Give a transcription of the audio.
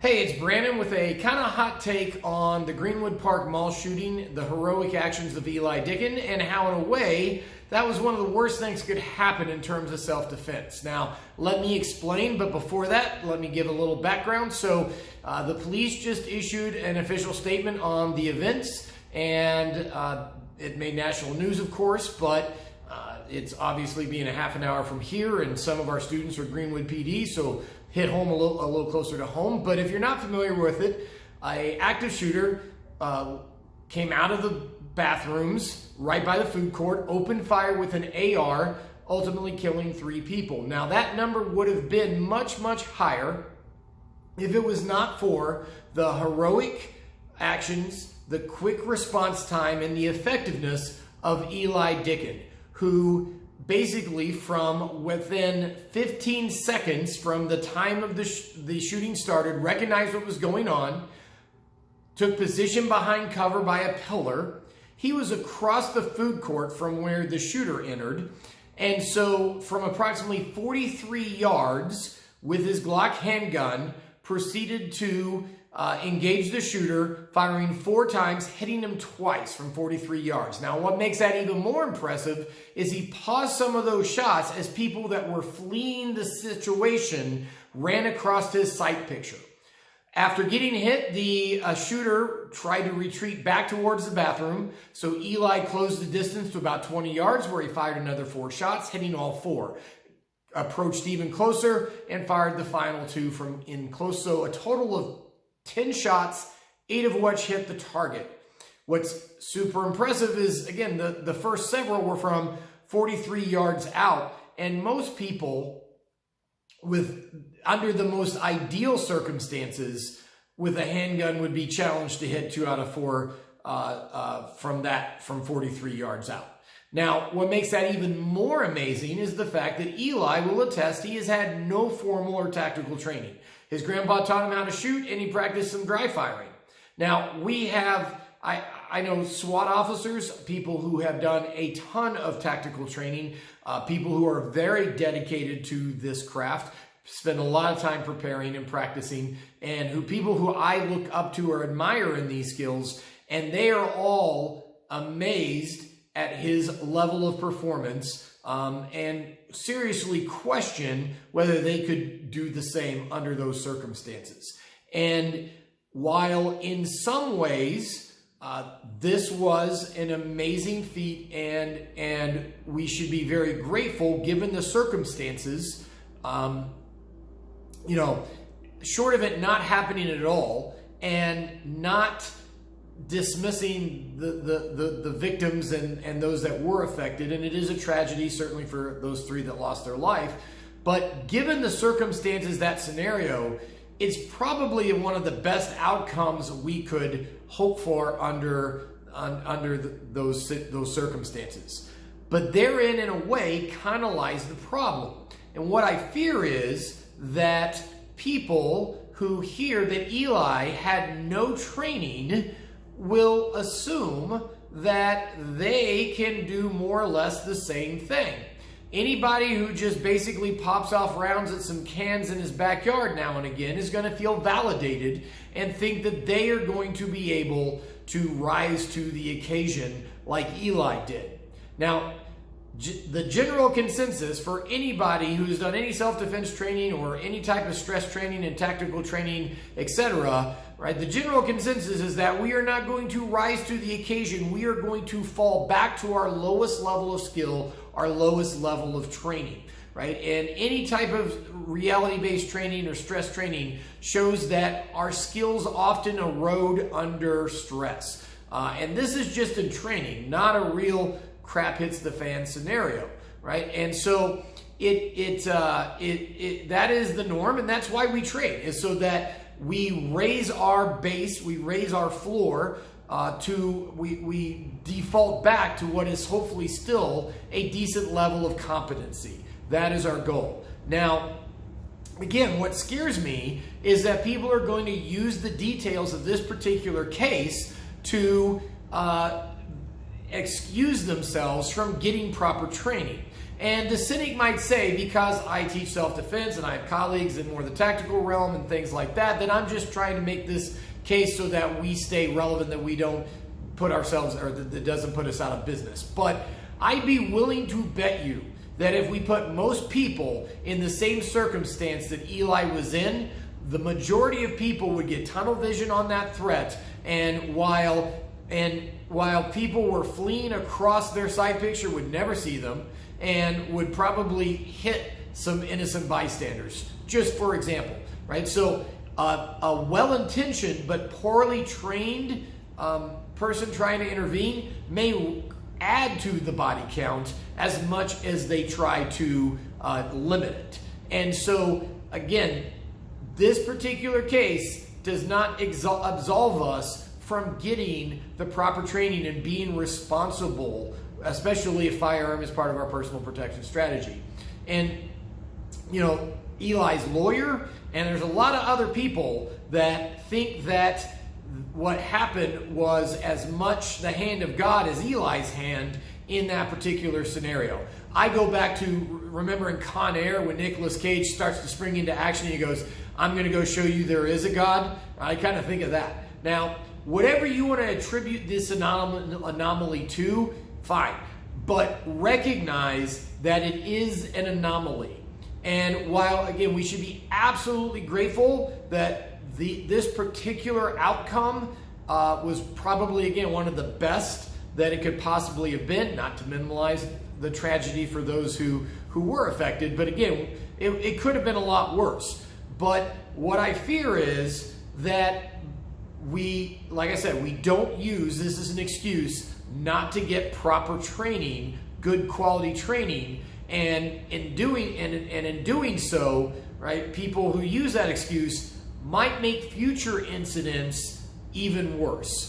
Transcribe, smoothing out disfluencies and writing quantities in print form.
Hey, it's Brandon with a kind of hot take on the Greenwood Park Mall shooting, the heroic actions of Eil Dicken, and how in a way that was one of the worst things that could happen in terms of self-defense. Now, let me explain, but before that, let me give a little background. So, the police just issued an official statement on the events, and it made national news, of course, but it's obviously being a half an hour from here, and some of our students are Greenwood PD, so hit home a little closer to home. But if you're not familiar with it, an active shooter came out of the bathrooms right by the food court, opened fire with an AR, ultimately killing 3 people. Now that number would have been much, much higher if it was not for the heroic actions, the quick response time, and the effectiveness of Eil Dicken, who basically from within 15 seconds from the time of the shooting started, recognized what was going on, took position behind cover by a pillar. He was across the food court from where the shooter entered. And so from approximately 43 yards with his Glock handgun, proceeded to engage the shooter, firing 4 times, hitting him twice from 43 yards. Now, what makes that even more impressive is he paused some of those shots as people that were fleeing the situation ran across his sight picture. After getting hit, the shooter tried to retreat back towards the bathroom, so Eli closed the distance to about 20 yards where he fired another 4 shots, hitting all 4. Approached even closer and fired the final 2 from in close, so a total of 10 shots, 8 of which hit the target. What's super impressive is, again, the first several were from 43 yards out, and most people under the most ideal circumstances with a handgun would be challenged to hit 2 out of 4 from 43 yards out. Now, what makes that even more amazing is the fact that Eli will attest he has had no formal or tactical training. His grandpa taught him how to shoot, and he practiced some dry firing. Now, we have, I know SWAT officers, people who have done a ton of tactical training, people who are very dedicated to this craft, spend a lot of time preparing and practicing, and people who I look up to or admire in these skills, and they are all amazed at his level of performance, and seriously question whether they could do the same under those circumstances. And while in some ways this was an amazing feat, and we should be very grateful given the circumstances, you know, short of it not happening at all and not dismissing the victims and those that were affected, and it is a tragedy certainly for those 3 that lost their life, but given the circumstances, that scenario, it's probably one of the best outcomes we could hope for under those circumstances. But therein, in a way, kind of lies the problem. And what I fear is that people who hear that Eli had no training will assume that they can do more or less the same thing. Anybody who just basically pops off rounds at some cans in his backyard now and again is going to feel validated and think that they are going to be able to rise to the occasion like Eli did. Now, the general consensus for anybody who's done any self-defense training or any type of stress training and tactical training, etc., right? The general consensus is that we are not going to rise to the occasion. We are going to fall back to our lowest level of skill, our lowest level of training, right? And any type of reality-based training or stress training shows that our skills often erode under stress. And this is just in training, not a real crap hits the fan scenario, right? And so that is the norm, and that's why we train, is so that we raise our base, we raise our floor, we default back to what is hopefully still a decent level of competency. That is our goal. Now, again, what scares me is that people are going to use the details of this particular case to excuse themselves from getting proper training. And the cynic might say, because I teach self-defense and I have colleagues in more the tactical realm and things like that, that I'm just trying to make this case so that we stay relevant, that we don't put ourselves, or that doesn't put us out of business. But I'd be willing to bet you that if we put most people in the same circumstance that Eli was in, the majority of people would get tunnel vision on that threat. And while people were fleeing across their side picture, would never see them, and would probably hit some innocent bystanders, just for example, right? So a well-intentioned but poorly trained person trying to intervene may add to the body count as much as they try to limit it. And so, again, this particular case does not absolve us from getting the proper training and being responsible, especially if firearm is part of our personal protection strategy. And, you know, Eli's lawyer, and there's a lot of other people that think that what happened was as much the hand of God as Eli's hand in that particular scenario. I go back to, remember in Con Air when Nicolas Cage starts to spring into action, he goes, I'm going to go show you there is a God. I kind of think of that. Now, whatever you want to attribute this anomaly to, fine. But recognize that it is an anomaly. And while, again, we should be absolutely grateful that this particular outcome was probably, again, one of the best that it could possibly have been, not to minimize the tragedy for those who were affected. But again, it could have been a lot worse. But what I fear is that we, like I said, we don't use this as an excuse not to get proper training, good quality training, and in doing so, right, people who use that excuse might make future incidents even worse.